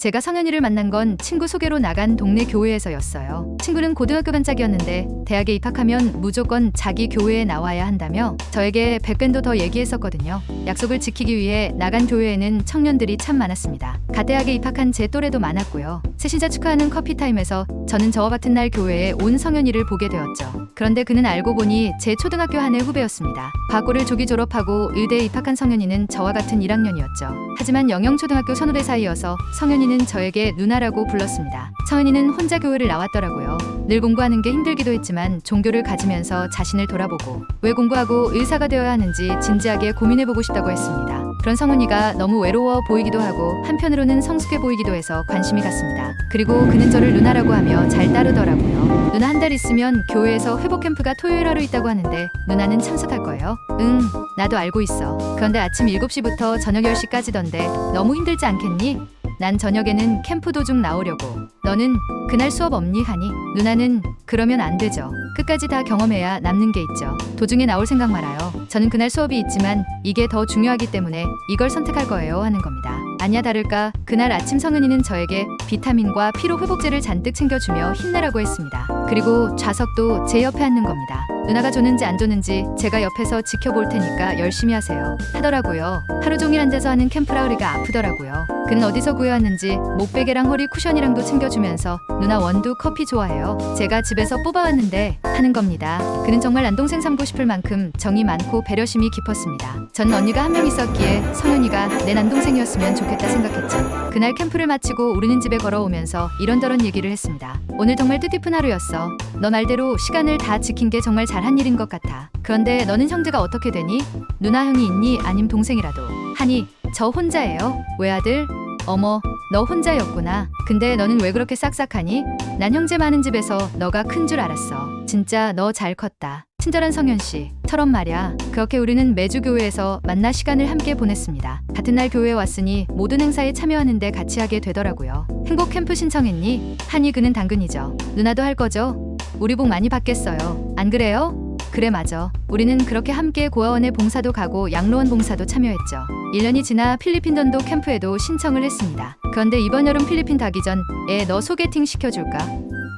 제가 성현이를 만난 건 친구 소개로 나간 동네 교회에서였어요. 친구는 고등학교 반짝이었는데 대학에 입학하면 무조건 자기 교회에 나와야 한다며 저에게 100밴도 더 얘기했었거든요. 약속을 지키기 위해 나간 교회에는 청년들이 참 많았습니다. 갓 대학에 입학한 제 또래도 많았고요. 새신자 축하하는 커피타임에서 저는 저와 같은 날 교회에 온 성현이를 보게 되었죠. 그런데 그는 알고 보니 제 초등학교 한 해 후배였습니다. 과고를 조기 졸업하고 의대에 입학한 성현이는 저와 같은 1학년이었죠. 하지만 영영초등학교 선후배 사이여서 성현이는 저에게 누나라고 불렀습니다. 성현이는 혼자 교회를 나왔더라고요. 늘 공부하는 게 힘들기도 했지만 종교를 가지면서 자신을 돌아보고 왜 공부하고 의사가 되어야 하는지 진지하게 고민해보고 싶다고 했습니다. 그런 성훈이가 너무 외로워 보이기도 하고 한편으로는 성숙해 보이기도 해서 관심이 갔습니다. 그리고 그는 저를 누나라고 하며 잘 따르더라고요. 누나 한 달 있으면 교회에서 회복 캠프가 토요일 하루 있다고 하는데 누나는 참석할 거예요? 응, 나도 알고 있어. 그런데 아침 7시부터 저녁 10시까지던데 너무 힘들지 않겠니? 난 저녁에는 캠프 도중 나오려고. 너는 그날 수업 없니? 하니 누나는 그러면 안 되죠. 끝까지 다 경험해야 남는 게 있죠. 도중에 나올 생각 말아요. 저는 그날 수업이 있지만 이게 더 중요하기 때문에 이걸 선택할 거예요 하는 겁니다. 아니야 다를까 그날 아침 성은이는 저에게 비타민과 피로 회복제를 잔뜩 챙겨주며 힘내라고 했습니다. 그리고 좌석도 제 옆에 앉는 겁니다. 누나가 줬는지 안 줬는지 제가 옆에서 지켜볼 테니까 열심히 하세요 하더라고요. 하루 종일 앉아서 하는 캠프라 허리가 아프더라고요. 그는 어디서 구해왔는지 목베개랑 허리 쿠션이랑도 챙겨주면서 누나 원두 커피 좋아해요. 제가 집에서 뽑아왔는데 하는 겁니다. 그는 정말 남동생 삼고 싶을 만큼 정이 많고 배려심이 깊었습니다. 전 언니가 한 명 있었기에 성현이가 내 남동생이었으면 좋겠다 생각했죠. 그날 캠프를 마치고 우리는 집에 걸어오면서 이런저런 얘기를 했습니다. 오늘 정말 뜻깊은 하루였어. 너 말대로 시간을 다 지킨 게 정말 잘한 일인 것 같아. 그런데 너는 형제가 어떻게 되니? 누나 형이 있니? 아님 동생이라도? 하니 저 혼자예요. 외아들? 어머 너 혼자였구나. 근데 너는 왜 그렇게 싹싹하니? 난 형제 많은 집에서 너가 큰 줄 알았어. 진짜 너 잘 컸다. 친절한 성현씨 처럼 말야. 그렇게 우리는 매주 교회에서 만나 시간을 함께 보냈습니다. 같은 날 교회에 왔으니 모든 행사에 참여하는데 같이 하게 되더라고요. 행복 캠프 신청했니? 하니 그는 당근이죠. 누나도 할 거죠? 우리 복 많이 받겠어요. 안 그래요? 그래 맞아. 우리는 그렇게 함께 고아원에 봉사도 가고 양로원 봉사도 참여했죠. 1년이 지나 필리핀전도 캠프에도 신청을 했습니다. 그런데 이번 여름 필리핀 가기 전에 너 소개팅 시켜줄까?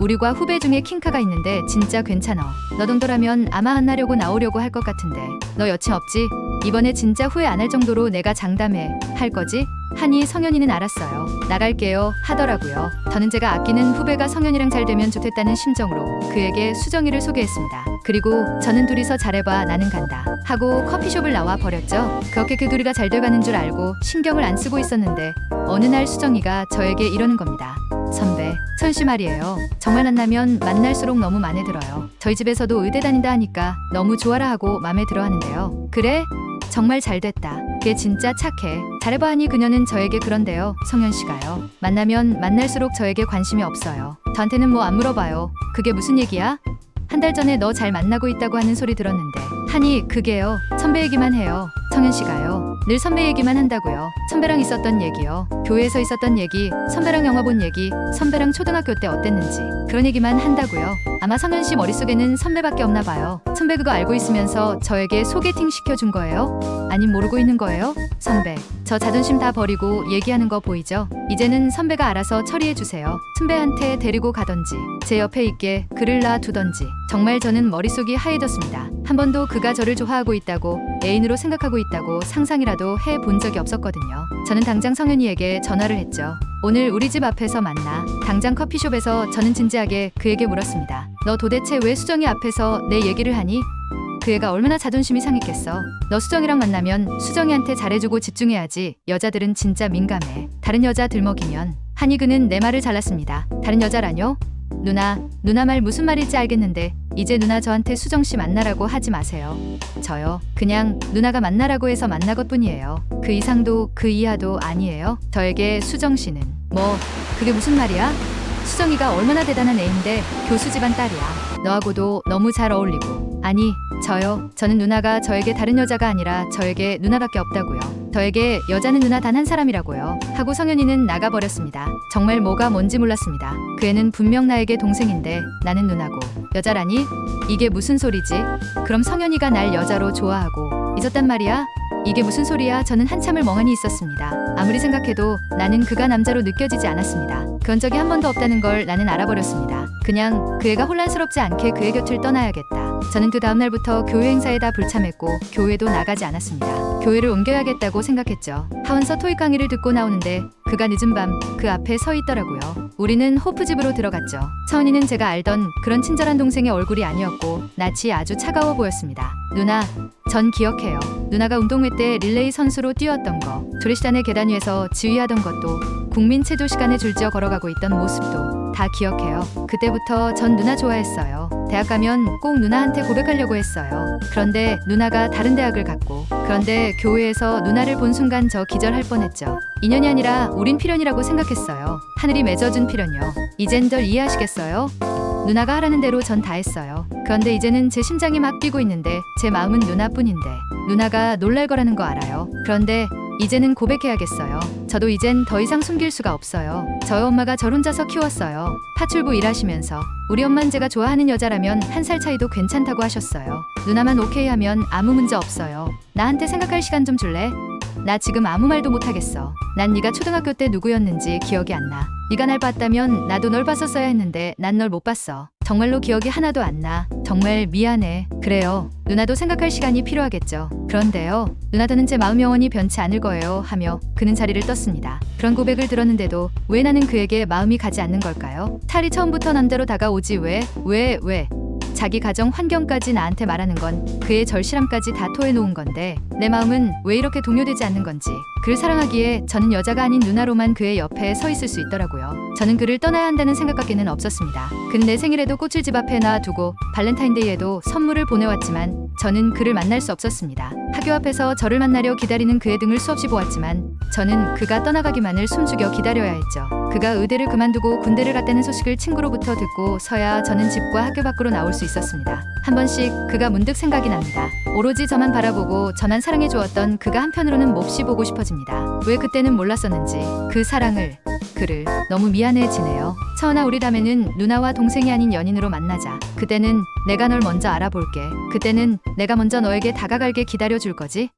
우리과 후배 중에 킹카가 있는데 진짜 괜찮아. 너 정도라면 아마 만나려고 나오려고 할 것 같은데 너 여친 없지? 이번에 진짜 후회 안 할 정도로 내가 장담해. 할 거지? 하니 성현이는 알았어요. 나갈게요 하더라고요. 저는 제가 아끼는 후배가 성현이랑 잘 되면 좋겠다는 심정으로 그에게 수정이를 소개했습니다. 그리고 저는 둘이서 잘해봐 나는 간다 하고 커피숍을 나와 버렸죠. 그렇게 그 둘이가 잘 돼가는 줄 알고 신경을 안 쓰고 있었는데 어느 날 수정이가 저에게 이러는 겁니다. 선배, 선씨 말이에요. 정말 만나면 만날수록 너무 마음에 들어요. 저희 집에서도 의대 다닌다 하니까 너무 좋아라 하고 마음에 들어 하는데요. 그래? 정말 잘 됐다. 걔 진짜 착해. 잘해봐 하니 그녀는 저에게 그런데요. 성현씨가요. 만나면 만날수록 저에게 관심이 없어요. 저한테는 뭐 안 물어봐요. 그게 무슨 얘기야? 한 달 전에 너 잘 만나고 있다고 하는 소리 들었는데 하니 그게요. 선배 얘기만 해요. 성현씨가요. 늘 선배 얘기만 한다고요. 선배랑 있었던 얘기요. 교회에서 있었던 얘기, 선배랑 영화 본 얘기, 선배랑 초등학교 때 어땠는지 그런 얘기만 한다고요. 아마 성현씨 머릿속에는 선배밖에 없나 봐요. 선배 그거 알고 있으면서 저에게 소개팅 시켜준 거예요? 아님 모르고 있는 거예요? 선배, 저 자존심 다 버리고 얘기하는 거 보이죠? 이제는 선배가 알아서 처리해주세요. 선배한테 데리고 가던지 제 옆에 있게 글을 놔두던지. 정말 저는 머릿속이 하얘졌습니다. 한 번도 그가 저를 좋아하고 있다고 애인으로 생각하고 있다고 상상이라도 해본 적이 없었거든요. 저는 당장 성현이에게 전화를 했죠. 오늘 우리 집 앞에서 만나. 당장 커피숍에서 저는 진지하게 그에게 물었습니다. 너 도대체 왜 수정이 앞에서 내 얘기를 하니? 그 애가 얼마나 자존심이 상했겠어. 너 수정이랑 만나면 수정이한테 잘해주고 집중해야지. 여자들은 진짜 민감해. 다른 여자 들먹이면. 하니 그는 내 말을 잘랐습니다. 다른 여자라뇨? 누나 말 무슨 말일지 알겠는데 이제 누나 저한테 수정씨 만나라고 하지 마세요. 저요. 그냥 누나가 만나라고 해서 만나 것뿐이에요. 그 이상도 그 이하도 아니에요. 저에게 수정씨는 뭐 그게 무슨 말이야? 수정이가 얼마나 대단한 애인데 교수 집안 딸이야. 너하고도 너무 잘 어울리고. 아니 저요. 저는 누나가 저에게 다른 여자가 아니라 저에게 누나밖에 없다고요. 저에게 여자는 누나 단 한 사람이라고요. 하고 성현이는 나가버렸습니다. 정말 뭐가 뭔지 몰랐습니다. 그 애는 분명 나에게 동생인데 나는 누나고 여자라니? 이게 무슨 소리지? 그럼 성현이가 날 여자로 좋아하고 잊었단 말이야? 이게 무슨 소리야? 저는 한참을 멍하니 있었습니다. 아무리 생각해도 나는 그가 남자로 느껴지지 않았습니다. 그런 적이 한 번도 없다는 걸 나는 알아버렸습니다. 그냥 그 애가 혼란스럽지 않게 그의 곁을 떠나야겠다. 저는 그 다음날부터 교회 행사에다 불참했고 교회도 나가지 않았습니다. 교회를 옮겨야겠다고 생각했죠. 하원서 토익 강의를 듣고 나오는데 그가 늦은 밤 그 앞에 서 있더라고요. 우리는 호프집으로 들어갔죠. 차은이는 제가 알던 그런 친절한 동생의 얼굴이 아니었고 낯이 아주 차가워 보였습니다. 누나, 전 기억해요. 누나가 운동회 때 릴레이 선수로 뛰었던 거, 조리시단의 계단 위에서 지휘하던 것도, 국민 체조 시간에 줄지어 걸어가고 있던 모습도 다 기억해요. 그때부터 전 누나 좋아했어요. 대학 가면 꼭 누나한테 고백하려고 했어요. 그런데 누나가 다른 대학을 갔고, 그런데 교회에서 누나를 본 순간 저 기절할 뻔했죠. 인연이 아니라 우린 필연이라고 생각했어요. 하늘이 맺어준 필연요. 이젠 절 이해하시겠어요? 누나가 하라는 대로 전 다 했어요. 그런데 이제는 제 심장이 막 뛰고 있는데 제 마음은 누나뿐인데 누나가 놀랄 거라는 거 알아요. 그런데 이제는 고백해야겠어요. 저도 이젠 더 이상 숨길 수가 없어요. 저희 엄마가 절 혼자서 키웠어요. 파출부 일하시면서 우리 엄만 제가 좋아하는 여자라면 1살 차이도 괜찮다고 하셨어요. 누나만 오케이 하면 아무 문제 없어요. 나한테 생각할 시간 좀 줄래? 나 지금 아무 말도 못하겠어. 난 네가 초등학교 때 누구였는지 기억이 안 나. 네가 날 봤다면 나도 널 봤었어야 했는데 난 널 못 봤어. 정말로 기억이 하나도 안 나. 정말 미안해. 그래요. 누나도 생각할 시간이 필요하겠죠. 그런데요. 누나들은 제 마음 영원히 변치 않을 거예요 하며 그는 자리를 떴습니다. 그런 고백을 들었는데도 왜 나는 그에게 마음이 가지 않는 걸까요? 탈이 처음부터 남대로 다가오지 왜? 자기 가정 환경까지 나한테 말하는 건 그의 절실함까지 다 토해놓은 건데 내 마음은 왜 이렇게 동요되지 않는 건지. 그를 사랑하기에 저는 여자가 아닌 누나로만 그의 옆에 서 있을 수 있더라고요. 저는 그를 떠나야 한다는 생각밖에는 없었습니다. 그는 내 생일에도 꽃을 집 앞에 놔두고 발렌타인데이에도 선물을 보내왔지만 저는 그를 만날 수 없었습니다. 학교 앞에서 저를 만나려 기다리는 그의 등을 수없이 보았지만 저는 그가 떠나가기만을 숨죽여 기다려야 했죠. 그가 의대를 그만두고 군대를 갔다는 소식을 친구로부터 듣고 서야 저는 집과 학교 밖으로 나올 수 있었습니다. 한 번씩 그가 문득 생각이 납니다. 오로지 저만 바라보고 저만 사랑해 주었던 그가 한편으로는 몹시 보고 싶어집니다. 왜 그때는 몰랐었는지 그 사랑을 그를 너무 미안해지네요. 차은아, 우리 다음에는 누나와 동생이 아닌 연인으로 만나자. 그때는 내가 널 먼저 알아볼게. 그때는 내가 먼저 너에게 다가갈게. 기다려줄 거지?